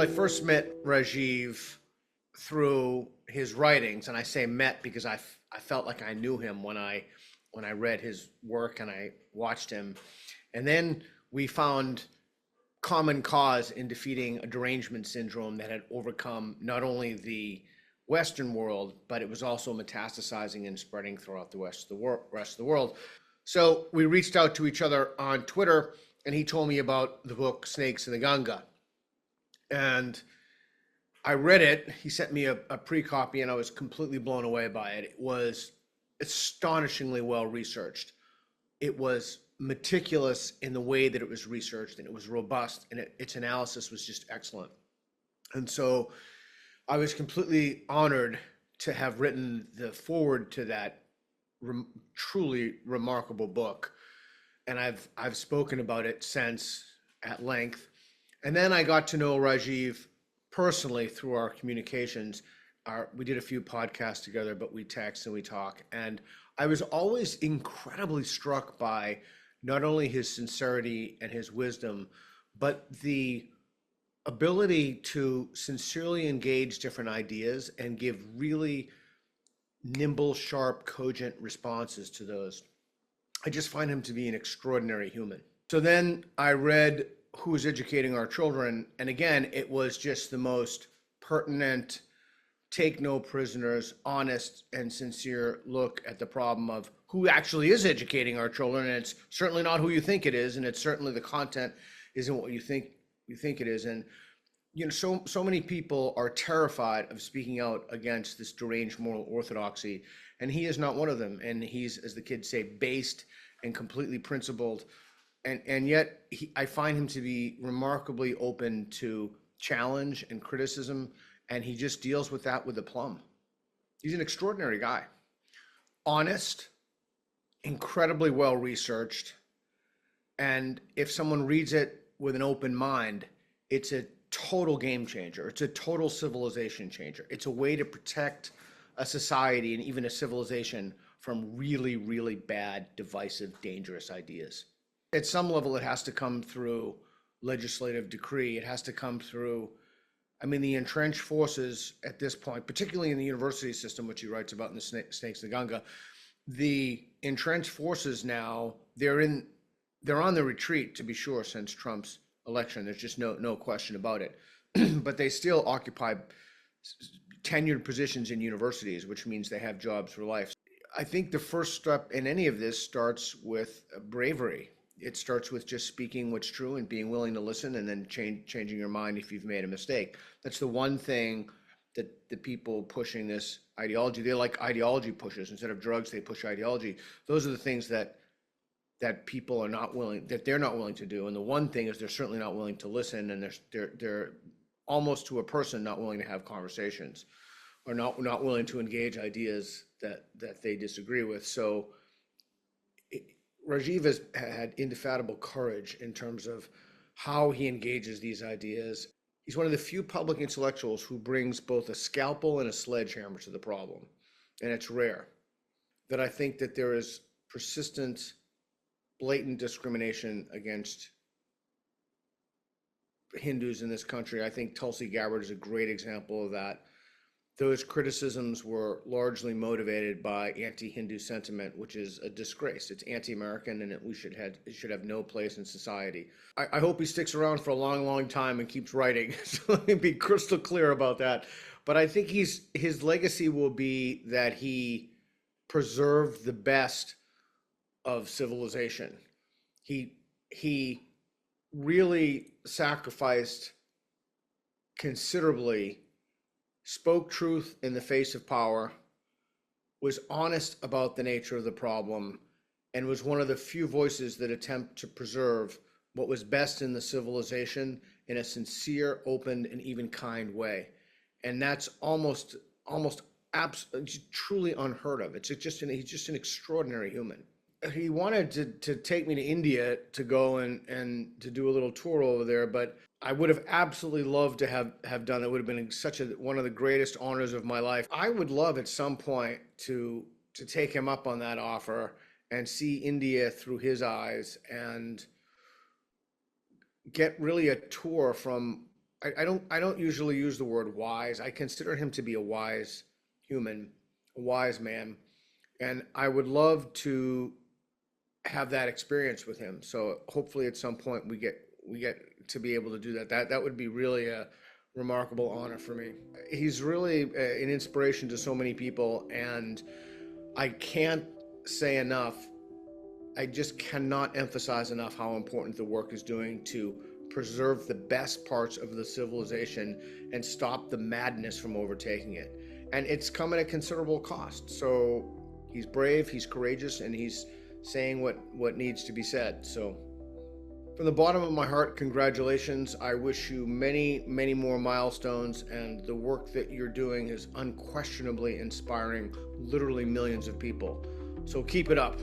first met Rajiv through his writings, and I say met because I felt like I knew him when I read his work and I watched him, and then we found common cause in defeating a derangement syndrome that had overcome not only the Western world, but it was also metastasizing and spreading throughout the rest of the world. So we reached out to each other on Twitter, and he told me about the book Snakes in the Ganga. And I read it. He sent me a pre-copy, and I was completely blown away by it. It was astonishingly well researched. It was meticulous in the way that it was researched, and it was robust, and its analysis was just excellent. And so I was completely honored to have written the foreword to that truly remarkable book. And I've spoken about it since at length. And then I got to know Rajiv personally through our communications. We did a few podcasts together, but we text and we talk. And I was always incredibly struck by not only his sincerity and his wisdom, but the ability to sincerely engage different ideas and give really nimble, sharp, cogent responses to those. I just find him to be an extraordinary human. So then I read Who's Educating Our Children? And again, it was just the most pertinent, take no prisoners, honest and sincere look at the problem of who actually is educating our children. And it's certainly not who you think it is. And it's certainly the content isn't what you think it is. And you know, so many people are terrified of speaking out against this deranged moral orthodoxy, and he is not one of them. And he's, as the kids say, based and completely principled. And yet I find him to be remarkably open to challenge and criticism, and he just deals with that with aplomb. He's an extraordinary guy. Honest, incredibly well researched, and if someone reads it with an open mind, it's a total game changer. It's a total civilization changer. It's a way to protect a society and even a civilization from really, really bad, divisive, dangerous ideas. At some level, it has to come through legislative decree. It has to come through, I mean, the entrenched forces at this point, particularly in the university system, which he writes about in the Snakes in the Ganga, the entrenched forces now, they're on the retreat, to be sure, since Trump's election. There's just no question about it. But they still occupy tenured positions in universities, which means they have jobs for life. I think the first step in any of this starts with bravery. It starts with just speaking what's true and being willing to listen, and then changing your mind if you've made a mistake. That's the one thing that the people pushing this ideology, they like ideology pushers. Instead of drugs, they push ideology. Those are the things that people are not willing, that they're not willing to do. And the one thing is they're certainly not willing to listen, and they're almost to a person not willing to have conversations, or not willing to engage ideas that they disagree with. So Rajiv has had indefatigable courage in terms of how he engages these ideas. He's one of the few public intellectuals who brings both a scalpel and a sledgehammer to the problem. And it's rare. That I think that there is persistent, blatant discrimination against Hindus in this country. I think Tulsi Gabbard is a great example of that. Those criticisms were largely motivated by anti-Hindu sentiment, which is a disgrace. It's anti-American, and it should have no place in society. I hope he sticks around for a long, long time and keeps writing. So let me be crystal clear about that. But I think his legacy will be that he preserved the best of civilization. He really sacrificed considerably, spoke truth in the face of power, was honest about the nature of the problem, and was one of the few voices that attempt to preserve what was best in the civilization in a sincere, open, and even kind way. And that's almost truly unheard of. He's just an extraordinary human. He wanted to take me to India to go and to do a little tour over there, but I would have absolutely loved to have done it. It would have been one of the greatest honors of my life. I would love at some point to take him up on that offer and see India through his eyes and get really a tour from I don't usually use the word wise. I consider him to be a wise human, a wise man, and I would love to have that experience with him. So hopefully at some point we get to be able to do that. That would be really a remarkable honor for me. He's really an inspiration to so many people, and I can't say enough. I just cannot emphasize enough how important the work is doing to preserve the best parts of the civilization and stop the madness from overtaking it. And it's come at a considerable cost. So he's brave, he's courageous, and he's saying what needs to be said. So from the bottom of my heart, congratulations. I wish you many, many more milestones, and the work that you're doing is unquestionably inspiring literally millions of people. So keep it up.